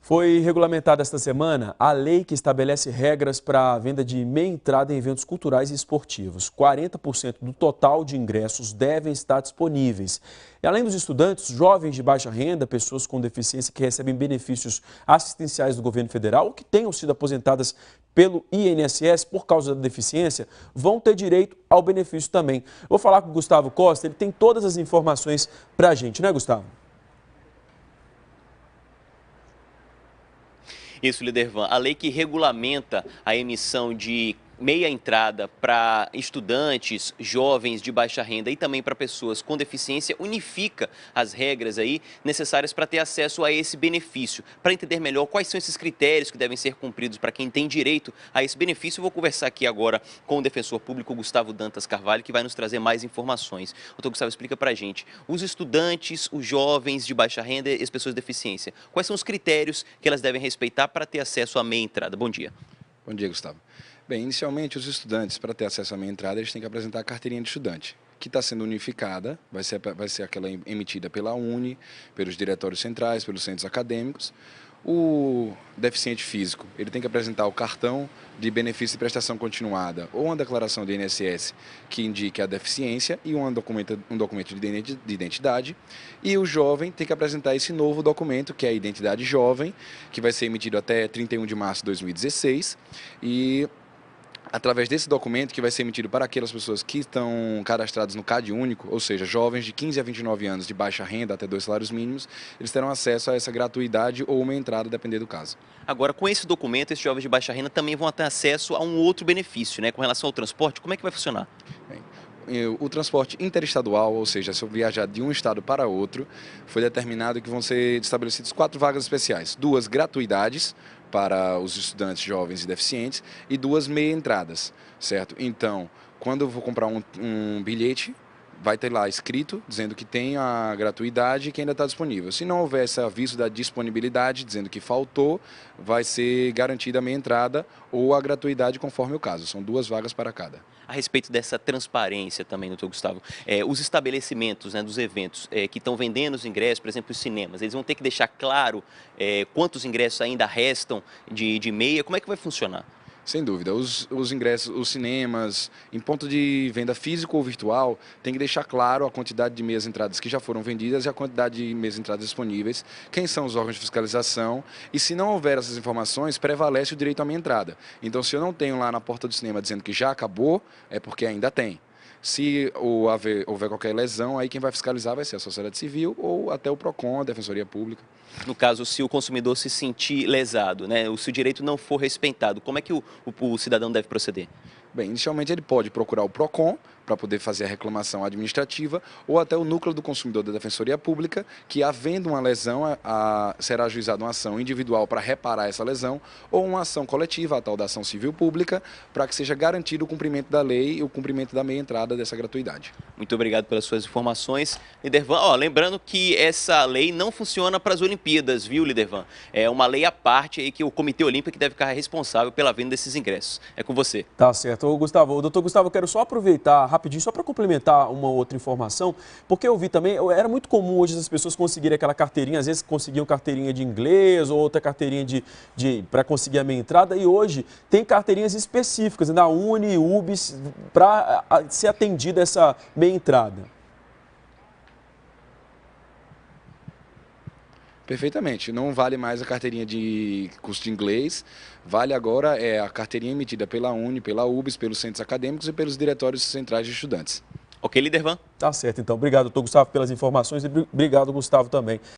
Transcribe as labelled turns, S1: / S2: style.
S1: Foi regulamentada esta semana a lei que estabelece regras para a venda de meia entrada em eventos culturais e esportivos. 40% do total de ingressos devem estar disponíveis. E além dos estudantes, jovens de baixa renda, pessoas com deficiência que recebem benefícios assistenciais do governo federal ou que tenham sido aposentadas pelo INSS por causa da deficiência, vão ter direito ao benefício também. Vou falar com o Gustavo Costa, ele tem todas as informações para a gente, né, Gustavo?
S2: Isso, Lidervan. A lei que regulamenta a emissão de meia entrada para estudantes, jovens de baixa renda e também para pessoas com deficiência unifica as regras aí necessárias para ter acesso a esse benefício. Para entender melhor quais são esses critérios que devem ser cumpridos para quem tem direito a esse benefício, eu vou conversar aqui agora com o defensor público Gustavo Dantas Carvalho, que vai nos trazer mais informações. Doutor Gustavo, explica para a gente, os estudantes, os jovens de baixa renda e as pessoas de deficiência, quais são os critérios que elas devem respeitar para ter acesso à meia entrada? Bom dia.
S3: Bom dia, Gustavo. Bem, inicialmente, os estudantes, para ter acesso à meia entrada, eles têm que apresentar a carteirinha de estudante, que está sendo unificada, vai ser aquela emitida pela UNE, pelos diretórios centrais, pelos centros acadêmicos. O deficiente físico, ele tem que apresentar o cartão de benefício de prestação continuada ou uma declaração do INSS que indique a deficiência e um documento de identidade. E o jovem tem que apresentar esse novo documento, que é a identidade jovem, que vai ser emitido até 31 de março de 2016. E através desse documento, que vai ser emitido para aquelas pessoas que estão cadastradas no CAD único, ou seja, jovens de 15 a 29 anos de baixa renda até 2 salários mínimos, eles terão acesso a essa gratuidade ou uma entrada, dependendo do caso.
S2: Agora, com esse documento, esses jovens de baixa renda também vão ter acesso a um outro benefício, né? Com relação ao transporte, como é que vai funcionar?
S3: Bem, o transporte interestadual, ou seja, se eu viajar de um estado para outro, foi determinado que vão ser estabelecidas 4 vagas especiais, 2 gratuidades para os estudantes jovens e deficientes e 2 meia entradas, certo? Então, quando eu vou comprar um bilhete, vai ter lá escrito, dizendo que tem a gratuidade e que ainda está disponível. Se não houver esse aviso da disponibilidade, dizendo que faltou, vai ser garantida a meia entrada ou a gratuidade conforme o caso. São 2 vagas para cada.
S2: A respeito dessa transparência também, doutor Gustavo, os estabelecimentos, né, dos eventos que estão vendendo os ingressos, por exemplo, os cinemas, eles vão ter que deixar claro quantos ingressos ainda restam de meia, como é que vai funcionar?
S3: Sem dúvida, os ingressos, os cinemas, em ponto de venda físico ou virtual, tem que deixar claro a quantidade de meias entradas que já foram vendidas e a quantidade de meias entradas disponíveis, quem são os órgãos de fiscalização e se não houver essas informações, prevalece o direito à meia entrada. Então, se eu não tenho lá na porta do cinema dizendo que já acabou, é porque ainda tem. Se houver qualquer lesão, aí quem vai fiscalizar vai ser a sociedade civil ou até o PROCON, a Defensoria Pública.
S2: No caso, se o consumidor se sentir lesado, né, se o direito não for respeitado, como é que o cidadão deve proceder?
S3: Bem, inicialmente ele pode procurar o PROCON para poder fazer a reclamação administrativa ou até o núcleo do consumidor da Defensoria Pública, que havendo uma lesão, será ajuizada uma ação individual para reparar essa lesão ou uma ação coletiva, a tal da ação civil pública, para que seja garantido o cumprimento da lei e o cumprimento da meia entrada dessa gratuidade.
S2: Muito obrigado pelas suas informações, Lidervan. Lembrando que essa lei não funciona para as Olimpíadas, viu, Lidervan? É uma lei à parte aí que o Comitê Olímpico que deve ficar responsável pela venda desses ingressos. É com você.
S1: Tá certo. Gustavo, doutor Gustavo, eu quero só aproveitar rapidinho, só para complementar uma outra informação, porque eu vi também, era muito comum hoje as pessoas conseguirem aquela carteirinha, às vezes conseguiam carteirinha de inglês ou outra carteirinha para conseguir a meia entrada, e hoje tem carteirinhas específicas, da Uni, UBS, para ser atendida essa meia entrada.
S3: Perfeitamente. Não vale mais a carteirinha de curso de inglês, vale agora a carteirinha emitida pela Uni, pela UBS, pelos centros acadêmicos e pelos diretórios centrais de estudantes.
S2: Ok, Lidervan?
S1: Tá certo, então. Obrigado, doutor Gustavo, pelas informações e obrigado, Gustavo, também.